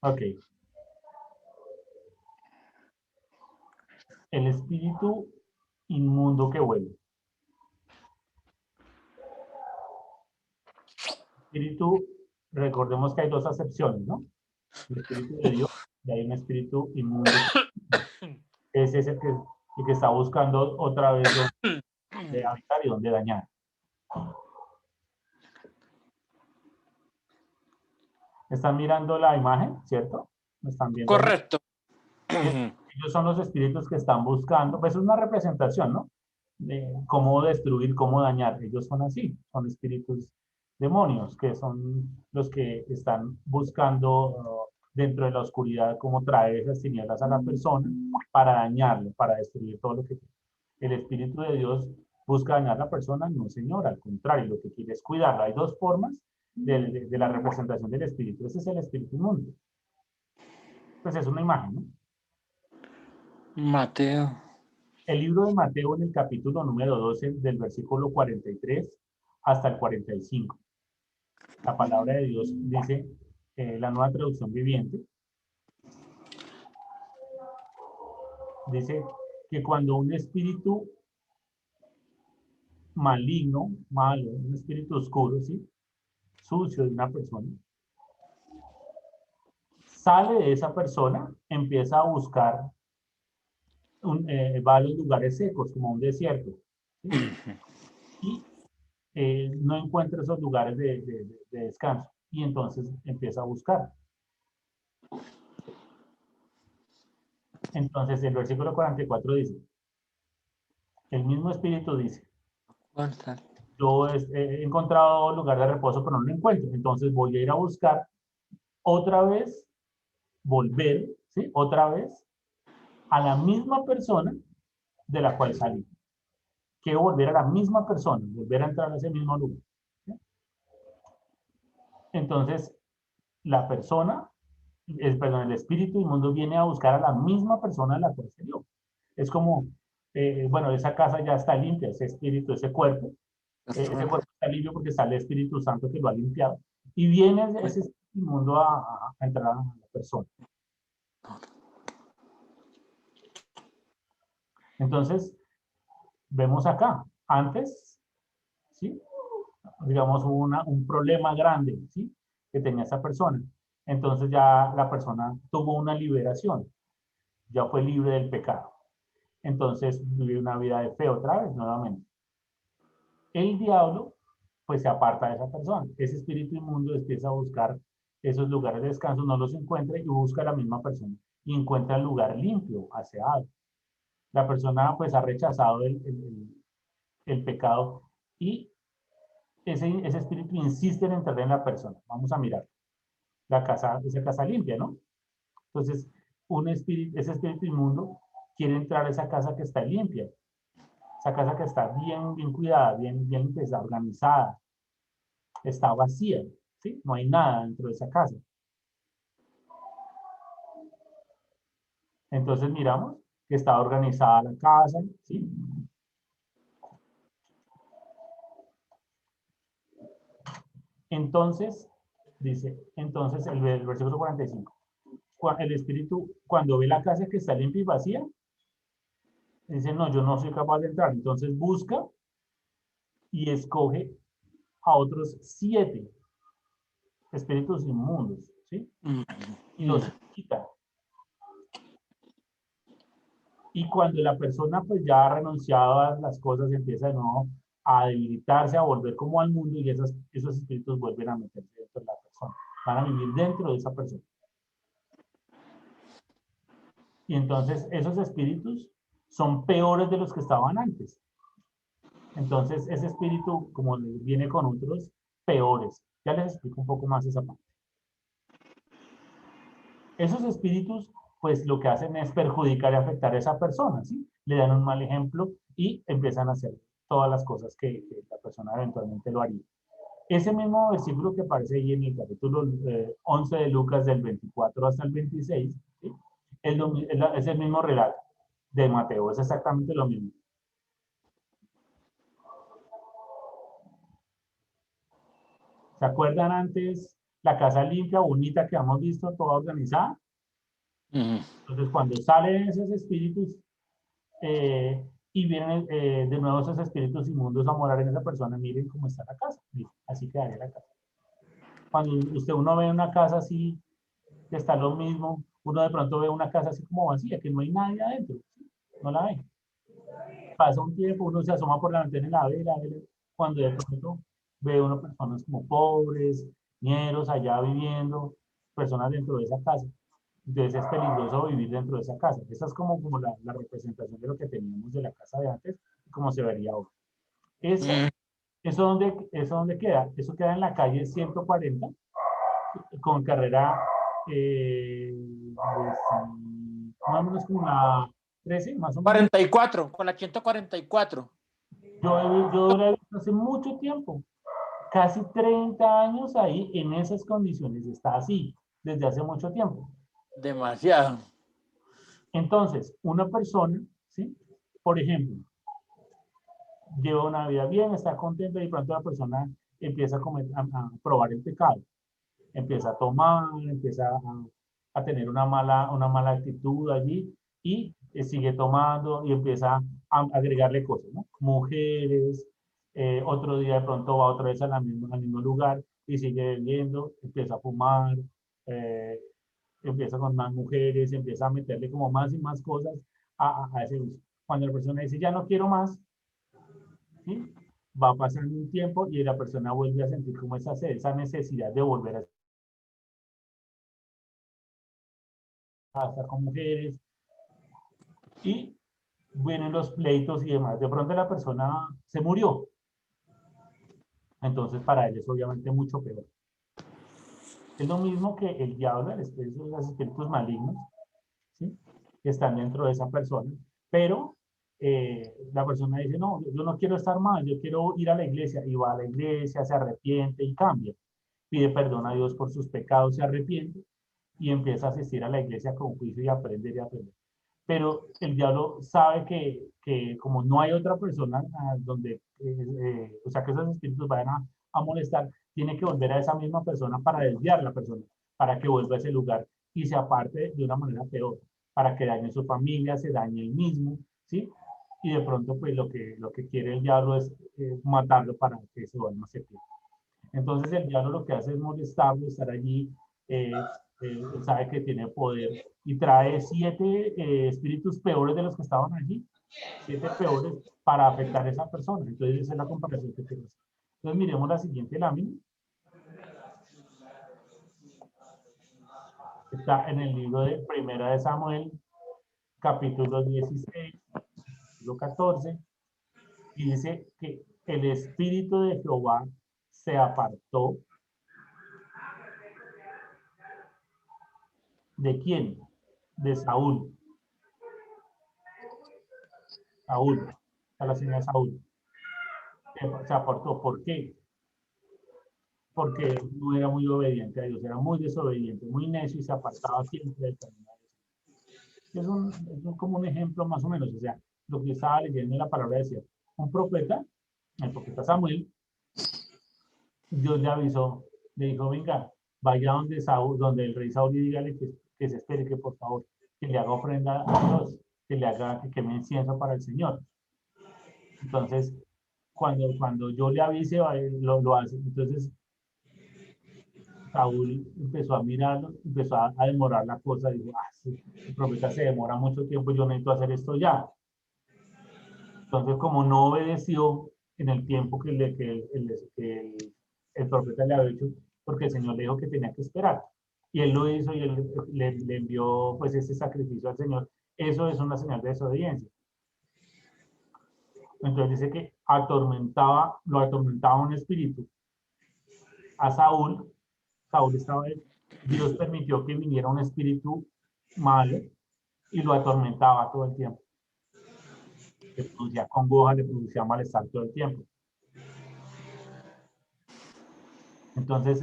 Ok. El espíritu inmundo que huele. Espíritu, recordemos que hay dos acepciones, ¿no? El espíritu de Dios y hay un espíritu inmundo. Ese es el que está buscando otra vez donde habitar y donde dañar. Están mirando la imagen, ¿cierto? ¿Me están viendo ahí? Correcto. Ellos son los espíritus que están buscando, pues es una representación, ¿no? De cómo destruir, cómo dañar. Ellos son así, son espíritus demonios, que son los que están buscando dentro de la oscuridad cómo traer esas tinieblas a la persona para dañarlo, para destruir todo lo que... El Espíritu de Dios busca dañar a la persona, no, señor, al contrario, lo que quiere es cuidarla. Hay dos formas de la representación del Espíritu. Ese es el Espíritu inmundo. Pues es una imagen, ¿no? Mateo. El libro de Mateo en el capítulo número 12, del versículo 43 hasta el 45. La palabra de Dios dice, la nueva traducción viviente, dice que cuando un espíritu maligno, malo, un espíritu oscuro, ¿sí? Sucio de una persona, sale de esa persona, empieza a buscar, va a los lugares secos, como un desierto, ¿sí? Y no encuentra esos lugares de descanso, y entonces empieza a buscar. Entonces el versículo 44 dice, el mismo espíritu dice, yo he encontrado lugar de reposo, pero no lo encuentro, entonces voy a ir a buscar otra vez, volver, ¿sí? Otra vez a la misma persona de la cual salí. Quiero volver a la misma persona, volver a entrar a ese mismo lugar. ¿Sí? Entonces, la persona, perdón, el espíritu inmundo viene a buscar a la misma persona de la cual salió. Es como, bueno, esa casa ya está limpia, ese espíritu, ese cuerpo está limpio porque está el Espíritu Santo que lo ha limpiado. Y viene ese espíritu inmundo a entrar a la persona. Entonces, vemos acá, antes, ¿sí? Digamos, hubo un problema grande, ¿sí? Que tenía esa persona. Entonces ya la persona tuvo una liberación, ya fue libre del pecado. Entonces vive una vida de fe otra vez, nuevamente. El diablo, pues se aparta de esa persona. Ese espíritu inmundo empieza a buscar esos lugares de descanso, no los encuentra y busca a la misma persona. Y encuentra el lugar limpio, aseado. La persona pues ha rechazado el pecado y ese espíritu insiste en entrar en la persona. Vamos a mirar esa casa limpia, ¿no? Entonces, ese espíritu inmundo quiere entrar a esa casa que está limpia, esa casa que está bien, bien cuidada, bien limpieza, organizada, está vacía, ¿sí? No hay nada dentro de esa casa. Entonces miramos que está organizada la casa, ¿sí? Entonces, dice, entonces el versículo 45, el espíritu cuando ve la casa que está limpia y vacía, dice, no, yo no soy capaz de entrar. Entonces busca y escoge a otros 7 espíritus inmundos, ¿sí? Y los quita. Y cuando la persona pues ya ha renunciado a las cosas, empieza de nuevo a debilitarse, a volver como al mundo y esos espíritus vuelven a meterse dentro de la persona, van a vivir dentro de esa persona. Y entonces esos espíritus son peores de los que estaban antes. Entonces ese espíritu como viene con otros peores. Ya les explico un poco más esa parte. Esos espíritus pues lo que hacen es perjudicar y afectar a esa persona, ¿sí? Le dan un mal ejemplo y empiezan a hacer todas las cosas que la persona eventualmente lo haría. Ese mismo versículo que aparece ahí en el capítulo 11 de Lucas, del 24 hasta el 26, ¿sí? Es el mismo relato de Mateo, es exactamente lo mismo. ¿Se acuerdan antes la casa limpia, bonita que hemos visto, toda organizada. Ujú. Entonces, cuando salen esos espíritus y vienen de nuevo esos espíritus inmundos a morar en esa persona, miren cómo está la casa. Miren, así quedaría la casa. Cuando uno ve una casa así, que está lo mismo, uno de pronto ve una casa así como vacía, que no hay nadie adentro, ¿sí? No la ve. Pasa un tiempo, uno se asoma por la ventana y la ve, cuando de pronto ve uno personas como pobres, ñeros allá viviendo, personas dentro de esa casa. Entonces es peligroso vivir dentro de esa casa. Esa es como la representación de lo que teníamos de la casa de antes y cómo se vería ahora. Eso, Mm. eso dónde queda. Eso queda en la calle 140 con carrera más o menos como la 13, más o menos. 44, con la 144. Yo la he visto hace mucho tiempo, casi 30 años ahí en esas condiciones. Está así desde hace mucho tiempo. Demasiado. Entonces, una persona, ¿sí? Por ejemplo, lleva una vida bien, está contenta y de pronto la persona empieza a probar el pecado, empieza a tomar, empieza a tener una mala actitud allí y sigue tomando y empieza a agregarle cosas, ¿no? Mujeres, otro día de pronto va otra vez al mismo lugar y sigue bebiendo, empieza a fumar, eh, empieza con más mujeres, empieza a meterle como más y más cosas a ese uso. Cuando la persona dice, ya no quiero más, ¿sí? Va pasando un tiempo y la persona vuelve a sentir como esa necesidad de volver a estar con mujeres y vienen los pleitos y demás. De pronto la persona se murió. Entonces para él es obviamente mucho peor. Es lo mismo que el diablo, los espíritus malignos, ¿sí? Que están dentro de esa persona, pero la persona dice, no, yo no quiero estar mal, yo quiero ir a la iglesia, y va a la iglesia, se arrepiente y cambia, pide perdón a Dios por sus pecados, se arrepiente y empieza a asistir a la iglesia con juicio y aprender y aprender. Pero el diablo sabe que como no hay otra persona donde, o sea, que esos espíritus vayan a molestar, tiene que volver a esa misma persona para desviar a la persona, para que vuelva a ese lugar y se aparte de una manera peor, para que dañe su familia, se dañe el mismo, ¿sí? Y de pronto, pues lo que quiere el diablo es matarlo para que ese no se pierda. Entonces el diablo lo que hace es molestarlo, estar allí, sabe que tiene poder y trae 7 espíritus peores de los que estaban allí, 7 peores para afectar a esa persona. Entonces esa es la comparación que quiero hacer. Entonces miremos la siguiente lámina. Está en el libro de Primera de Samuel, capítulo 16, capítulo 14, y dice que el espíritu de Jehová se apartó. ¿De quién? De Saúl. Saúl, a la señora Saúl. Se apartó. ¿Por qué? Porque no era muy obediente a Dios, era muy desobediente, muy necio y se apartaba siempre del camino de Dios. Como un ejemplo más o menos, o sea, lo que yo estaba leyendo en la palabra decía, un profeta, el profeta Samuel, Dios le avisó, le dijo, venga, vaya donde Saúl, donde el rey Saúl y dígale que se espere, que por favor, que le haga ofrenda a Dios, que le haga, que queme incienso para el Señor. Entonces, cuando yo le avise, lo hace. Entonces, Saúl empezó a mirarlo, empezó a demorar la cosa, dijo, ah, sí, el profeta se demora mucho tiempo, yo necesito hacer esto ya. Entonces, como no obedeció en el tiempo el profeta le había dicho, porque el Señor le dijo que tenía que esperar. Y él lo hizo y él le envió pues ese sacrificio al Señor. Eso es una señal de desobediencia. Entonces dice que lo atormentaba un espíritu a Saúl. Saúl estaba, Dios permitió que viniera un espíritu malo y lo atormentaba todo el tiempo. Le producía congoja, le producía malestar todo el tiempo. Entonces,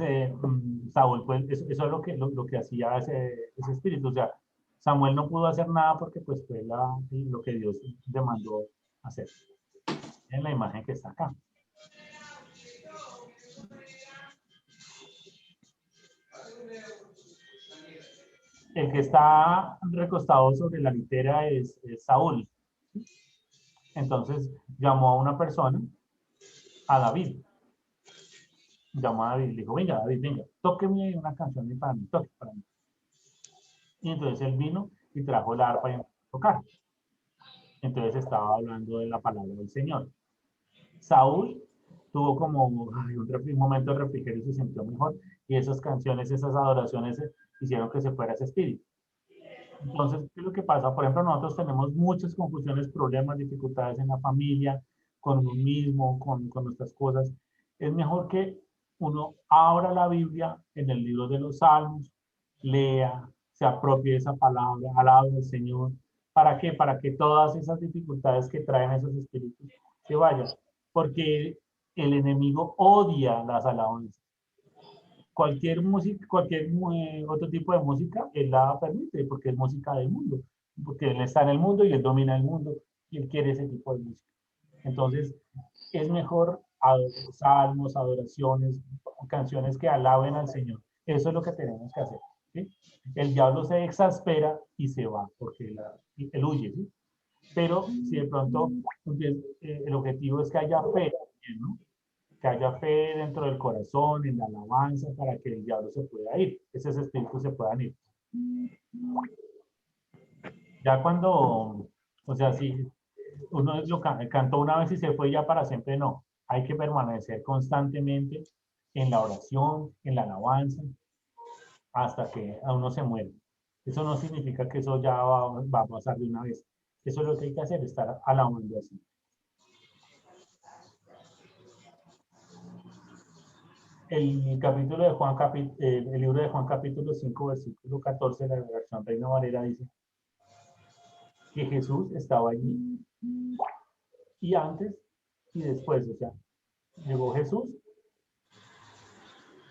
Saúl, pues, eso es lo que hacía ese espíritu. O sea, Samuel no pudo hacer nada porque pues fue lo que Dios demandó hacer. En la imagen que está acá. el que está recostado sobre la litera es Saúl. Entonces llamó a una persona, a David. Llamó a David, le dijo, venga David, venga, tóqueme una canción para mí, toque para mí. Y entonces él vino y trajo la arpa y empezó a tocar. Entonces estaba hablando de la palabra del Señor. Saúl tuvo como un momento de refrigerio y se sintió mejor. Y esas canciones, esas adoraciones hicieron que se fuera ese espíritu. Entonces, ¿qué es lo que pasa? Por ejemplo, nosotros tenemos muchas confusiones, problemas, dificultades en la familia, con uno mismo, con nuestras cosas. Es mejor que uno abra la Biblia en el libro de los Salmos, lea, se apropie de esa palabra, alabe al Señor. ¿Para qué? Para que todas esas dificultades que traen esos espíritus se vayan. Porque el enemigo odia las alabanzas. Cualquier música, cualquier otro tipo de música, él la permite porque es música del mundo, porque él está en el mundo y él domina el mundo y él quiere ese tipo de música. Entonces, es mejor salmos, adoraciones, canciones que alaben al Señor. Eso es lo que tenemos que hacer. ¿Sí? El diablo se exaspera y se va porque él huye. ¿Sí? Pero si de pronto el objetivo es que haya fe, ¿no? Que haya fe dentro del corazón, en la alabanza, para que el diablo se pueda ir, esos espíritus se puedan ir. Ya cuando, o sea, si uno lo cantó una vez y se fue ya para siempre, no. Hay que permanecer constantemente en la oración, en la alabanza, hasta que a uno se muere. Eso no significa que eso ya va a pasar de una vez. Eso es lo que hay que hacer, estar alabando así. El capítulo de Juan, el libro de Juan capítulo 5, versículo 14, la versión Reina Valera dice que Jesús estaba allí y antes y después, o sea, llegó Jesús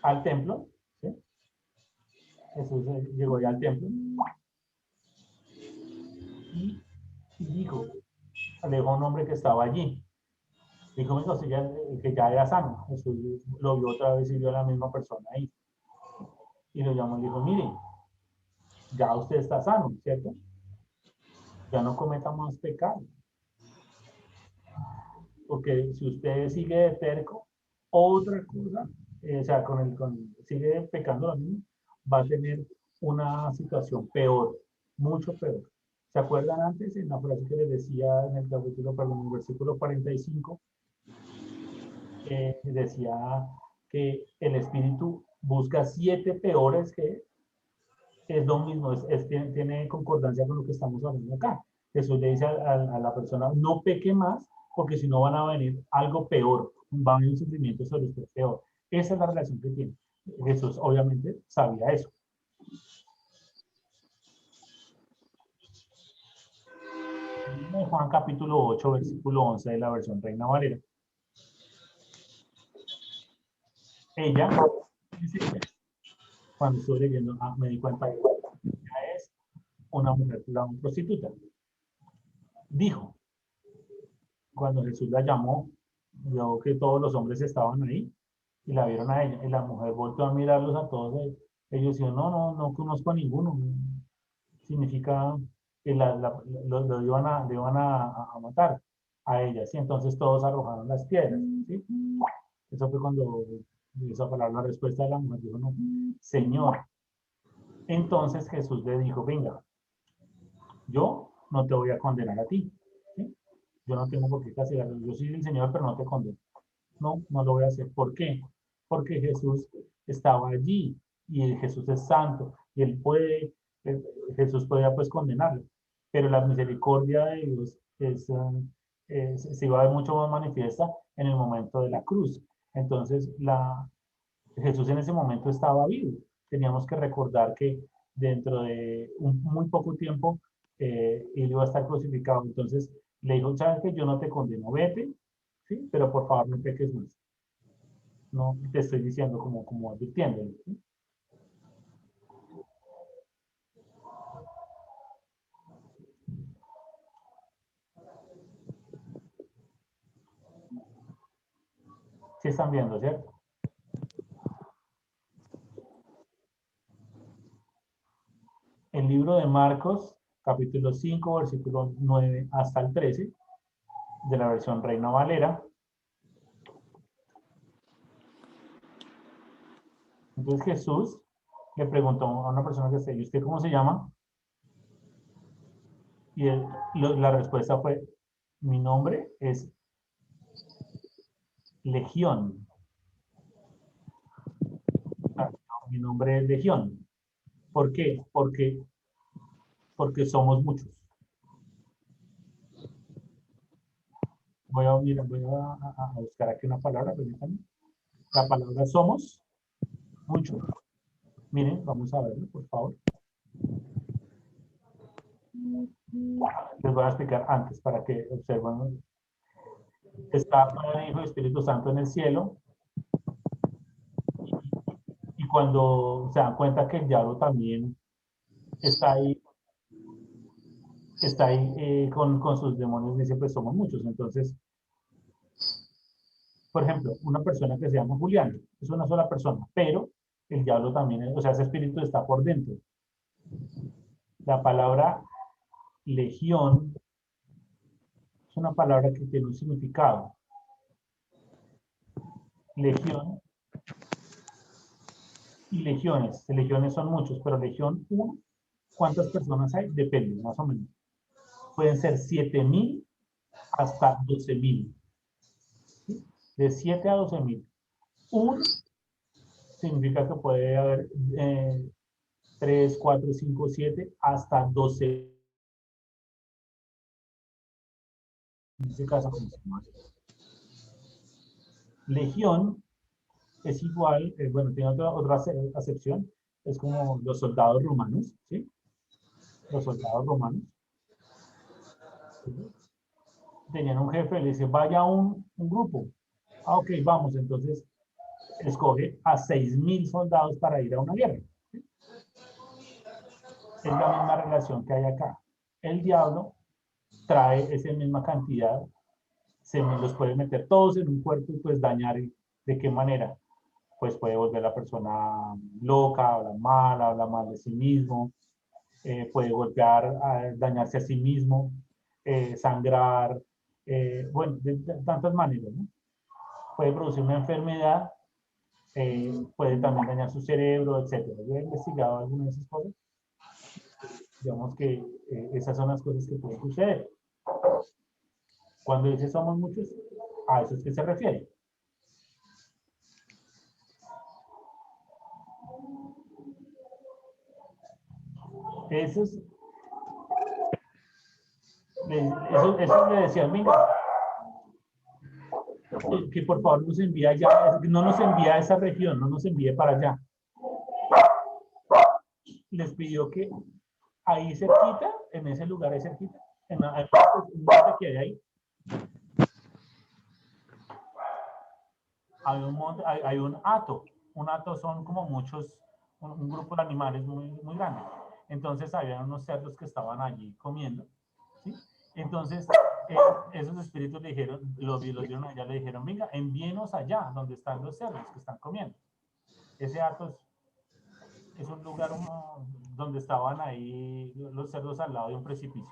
al templo, ¿sí? Jesús llegó ya al templo y dijo, le dijo a un hombre que estaba allí, dijo, que ya era sano, Jesús lo vio otra vez y vio a la misma persona ahí, y lo llamó y dijo, mire, ya usted está sano, ¿cierto? Ya no cometa más pecado. Porque si usted sigue de terco, otra cosa, o sea, sigue pecando lo mismo, va a tener una situación peor, mucho peor. ¿Se acuerdan antes en la frase que les decía en el capítulo, perdón, en el versículo 45? Decía que el espíritu busca 7 peores que es lo mismo, tiene concordancia con lo que estamos hablando acá. Jesús le dice a la persona, no peque más, porque si no van a venir algo peor, va a venir un sufrimiento sobre usted peor. Esa es la relación que tiene. Jesús obviamente sabía eso. Juan capítulo 8, versículo 11 de la versión Reina Valera. Ella, cuando estuve leyendo, me di cuenta de que ella es una mujer, una prostituta. Dijo, cuando Jesús la llamó, vio que todos los hombres estaban ahí y la vieron a ella. Y la mujer volvió a mirarlos a todos ellos y dijo, no conozco a ninguno. Significa que lo iban a matar a ella. ¿Sí? Entonces todos arrojaron las piedras. ¿Sí? Eso fue cuando esa palabra, la respuesta de la mujer dijo, no, Señor. Entonces Jesús le dijo, venga, yo no te voy a condenar a ti. ¿Sí? Yo no tengo por qué castigar. Yo soy el Señor, pero no te condeno. No lo voy a hacer. ¿Por qué? Porque Jesús estaba allí y Jesús es santo y él puede, Jesús podía pues condenarlo. Pero la misericordia de Dios se iba a ver mucho más manifiesta en el momento de la cruz. Entonces, Jesús en ese momento estaba vivo. Teníamos que recordar que dentro de muy poco tiempo él iba a estar crucificado. Entonces, le dijo, ¿sabes qué? Yo no te condeno, vete, ¿sí? Pero por favor no peques más. No te estoy diciendo como advirtiendo. ¿Sí? Sí están viendo, ¿cierto? el libro de Marcos, capítulo 5, versículo 9 hasta el 13, de la versión Reina Valera. Entonces Jesús le preguntó a una persona que está ahí, ¿usted cómo se llama? Y la respuesta fue, mi nombre es Legión. Mi nombre es Legión. ¿Por qué? Porque somos muchos. Voy a buscar aquí una palabra, permítanme. La palabra somos muchos. Miren, vamos a verlo, por favor. Les voy a explicar antes para que observen. Está Padre, Hijo y Espíritu Santo en el cielo. Y cuando se dan cuenta que el diablo también está ahí con sus demonios, dice, pues somos muchos. Entonces, por ejemplo, una persona que se llama Julián, es una sola persona, pero el diablo también, o sea, ese espíritu está por dentro. La palabra legión es una palabra que tiene un significado. Legión y legiones. Legiones son muchos, pero legión 1, ¿cuántas personas hay? Depende, más o menos. Pueden ser 7.000 hasta 12.000. ¿Sí? De 7 a 12.000. 1 significa que puede haber 3, 4, 5, 7, hasta 12. En este caso, como se llama. Legión es igual, bueno, tiene otra acepción, es como los soldados romanos, ¿sí? Los soldados romanos. ¿Sí? Tenían un jefe, le dice, vaya un grupo. Ah, ok, vamos, entonces escoge a 6.000 soldados para ir a una guerra. ¿Sí? Es la misma relación que hay acá. El diablo trae esa misma cantidad, se los puede meter todos en un cuerpo y pues dañar. ¿De qué manera? Pues puede volver a la persona loca, habla mal de sí mismo, puede golpear, dañarse a sí mismo, sangrar, bueno, de tantas maneras, ¿no? Puede producir una enfermedad, puede también dañar su cerebro, etc. Yo he investigado algunas de esas cosas. Digamos que esas son las cosas que pueden suceder. Cuando dice somos muchos, a eso es que se refiere. Eso le decían, mira, que por favor nos envíe allá, no nos envíe a esa región, no nos envíe para allá. Les pidió que ahí cerquita, en ese lugar ahí cerquita, en la que hay ahí, hay un monte, hay un hato. Un hato son como muchos, un grupo de animales muy, muy grande. Entonces había unos cerdos que estaban allí comiendo, ¿sí? Entonces esos espíritus le dijeron, los vieron allá, le dijeron, venga, envíenos allá donde están los cerdos que están comiendo. Ese hato es un lugar donde estaban ahí los cerdos al lado de un precipicio.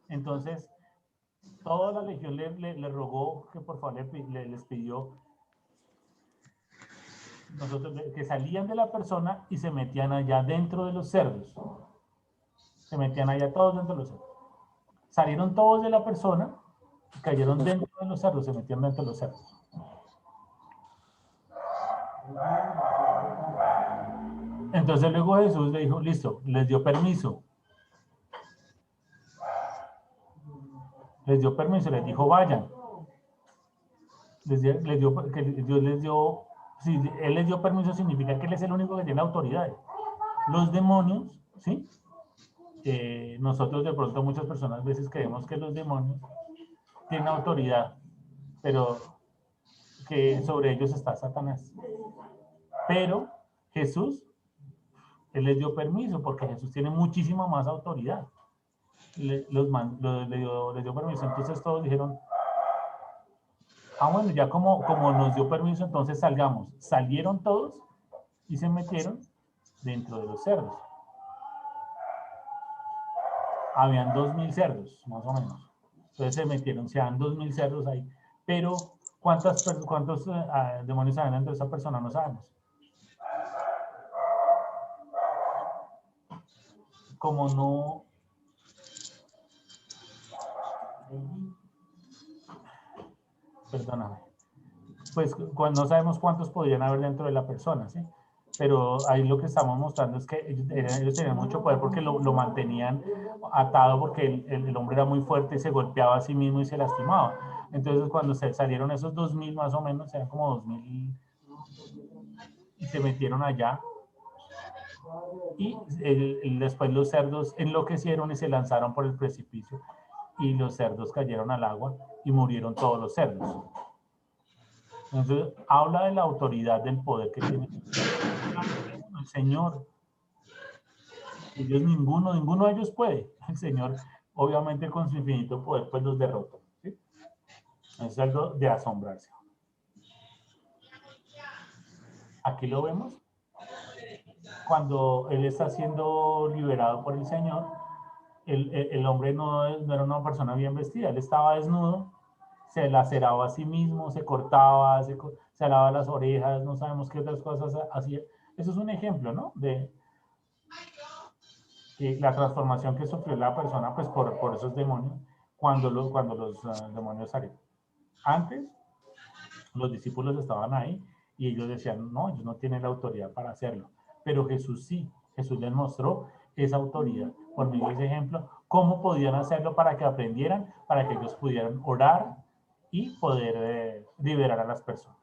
Entonces toda la legión le rogó que por favor les pidió que salían de la persona y se metían allá dentro de los cerdos. Se metían allá todos dentro de los cerdos. Salieron todos de la persona y cayeron dentro de los cerdos, se metieron dentro de los cerdos. Entonces luego Jesús le dijo, listo, les dio permiso. Les dio permiso, les dijo, vayan. Dios les dio, si Él les dio permiso, significa que Él es el único que tiene autoridad. Los demonios, ¿sí? Nosotros de pronto muchas personas a veces creemos que los demonios tienen autoridad, pero que sobre ellos está Satanás. Pero Jesús, Él les dio permiso porque Jesús tiene muchísima más autoridad. Les dio permiso. Entonces todos dijeron, bueno, ya como nos dio permiso, entonces salgamos. Salieron todos y se metieron dentro de los cerdos. habían 2000 cerdos, más o menos. Entonces se metieron, se dan 2000 cerdos ahí. Pero, ¿cuántos demonios habían dentro de esa persona? No sabemos. Como no... Perdóname. Pues no sabemos cuántos podrían haber dentro de la persona, ¿sí? Pero ahí lo que estamos mostrando es que ellos tenían mucho poder porque lo mantenían atado, porque el hombre era muy fuerte y se golpeaba a sí mismo y se lastimaba. Entonces cuando se salieron esos 2000 más o menos, eran como 2000, y se metieron allá, y después los cerdos enloquecieron y se lanzaron por el precipicio, y los cerdos cayeron al agua y murieron todos los cerdos. Entonces habla de la autoridad del poder que tiene el Señor. Ellos ninguno de ellos puede. El Señor, obviamente con su infinito poder, pues los derrotó, ¿sí? Es algo de asombrarse. Aquí lo vemos. Cuando él está siendo liberado por el Señor, el hombre no era una persona bien vestida, él estaba desnudo, se laceraba a sí mismo, se cortaba, se lavaba las orejas, no sabemos qué otras cosas hacía. Eso es un ejemplo, ¿no? De la transformación que sufrió la persona, pues por esos demonios, cuando los demonios salieron. Antes, los discípulos estaban ahí y ellos decían, no, ellos no tienen la autoridad para hacerlo. Pero Jesús sí, Jesús les mostró esa autoridad. Por medio de ese ejemplo, cómo podían hacerlo para que aprendieran, para que ellos pudieran orar y poder liberar a las personas.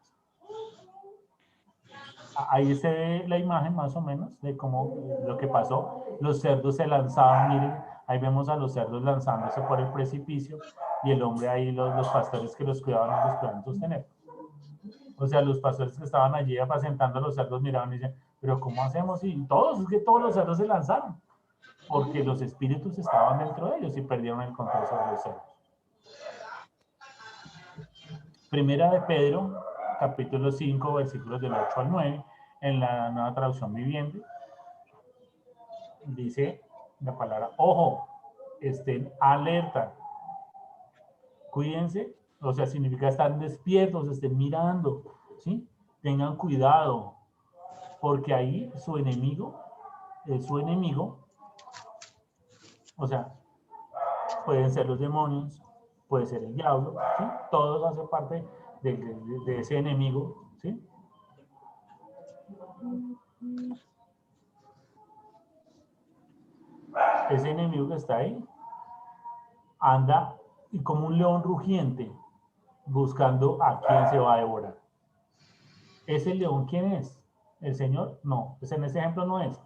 Ahí se ve la imagen más o menos de cómo lo que pasó. Los cerdos se lanzaban, miren, ahí vemos a los cerdos lanzándose por el precipicio y el hombre ahí, los pastores que los cuidaban no los podían sostener. O sea, los pastores que estaban allí apacentando a los cerdos miraban y decían, pero ¿cómo hacemos? Y es que todos los cerdos se lanzaron, porque los espíritus estaban dentro de ellos y perdieron el control sobre los cerdos. Primera de Pedro, capítulo 5, versículos del 8 al 9, en la Nueva Traducción Viviente, dice la palabra, ojo, estén alerta, cuídense, o sea, significa estar despiertos, estén mirando, ¿sí? Tengan cuidado, porque ahí su enemigo, o sea, pueden ser los demonios, puede ser el diablo, ¿sí? Todos hacen parte de ese enemigo, ¿sí? Ese enemigo que está ahí anda y como un león rugiente buscando a quién se va a devorar. ¿Ese león quién es? ¿El Señor? No, pues en ese ejemplo no es.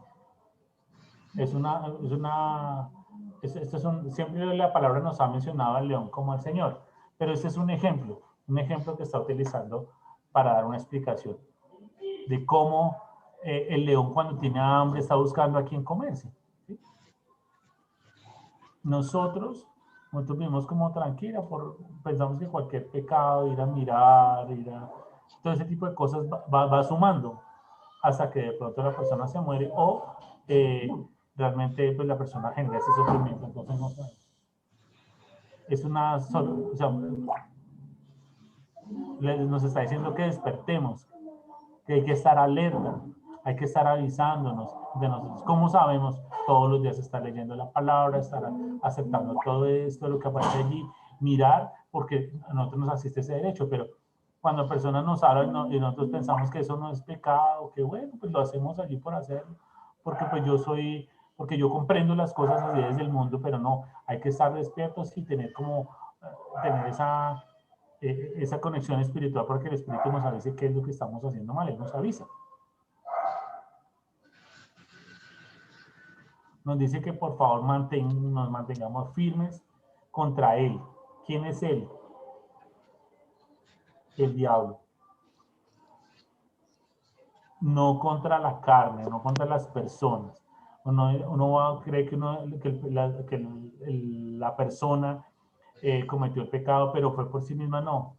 Siempre la palabra nos ha mencionado al león como al Señor, pero este es un ejemplo que está utilizando para dar una explicación de cómo el león cuando tiene hambre está buscando a quién comerse, ¿sí? Nosotros vivimos como tranquila, pensamos que cualquier pecado, ir a mirar, todo ese tipo de cosas va sumando hasta que de pronto la persona se muere o realmente pues, la persona genera ese sufrimiento. Entonces no sabemos. Es o sea, nos está diciendo que despertemos, que hay que estar alerta, hay que estar avisándonos de nosotros. ¿Cómo sabemos? Todos los días estar leyendo la palabra, estar aceptando todo esto, lo que aparece allí, mirar, porque a nosotros nos asiste ese derecho, pero cuando personas nos hablan y nosotros pensamos que eso no es pecado, que bueno, pues lo hacemos allí por hacerlo, porque pues porque yo comprendo las cosas así desde el mundo, pero no, hay que estar despiertos y tener tener esa conexión espiritual, porque el Espíritu nos avisa qué es lo que estamos haciendo mal, Él nos avisa. Nos dice que por favor nos mantengamos firmes contra Él. ¿Quién es Él? El diablo. No contra la carne, no contra las personas. Uno va a creer que la persona cometió el pecado, pero fue por sí misma, no.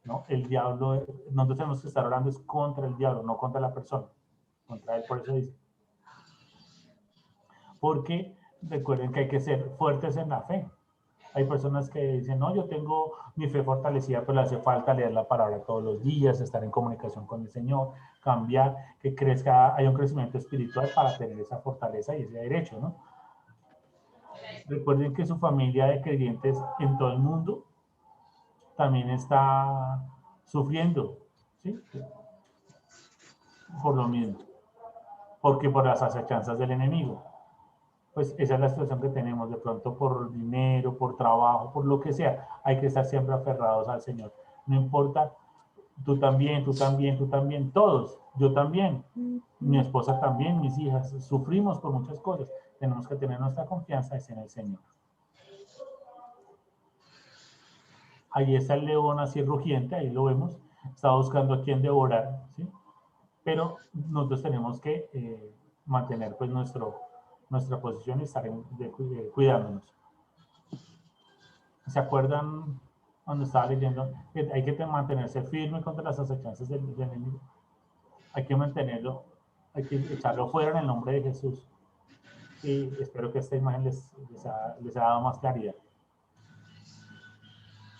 ¿No? El diablo, nosotros tenemos que estar orando es contra el diablo, no contra la persona, contra él, por eso dice. Porque Recuerden que hay que ser fuertes en la fe. Hay personas que dicen, no, yo tengo mi fe fortalecida, pero le hace falta leer la palabra todos los días, estar en comunicación con el Señor, cambiar, que crezca, hay un crecimiento espiritual para tener esa fortaleza y ese derecho, ¿no? Recuerden que su familia de creyentes en todo el mundo también está sufriendo, ¿sí? Por lo mismo, porque por las acechanzas del enemigo. Pues esa es la situación que tenemos, de pronto por dinero, por trabajo, por lo que sea, hay que estar siempre aferrados al Señor. No importa, tú también, tú también, tú también, todos, yo también, mi esposa también, mis hijas, sufrimos por muchas cosas. Tenemos que tener nuestra confianza en el Señor. Ahí está el león así rugiente, ahí lo vemos, está buscando a quien devorar, ¿sí? Pero nosotros tenemos que mantener pues nuestra posición y estar cuidándonos. ¿Se acuerdan cuando estaba leyendo que hay que mantenerse firme contra las acechanzas del enemigo? Hay que mantenerlo, hay que echarlo fuera en el nombre de Jesús. Y espero que esta imagen les ha dado más claridad.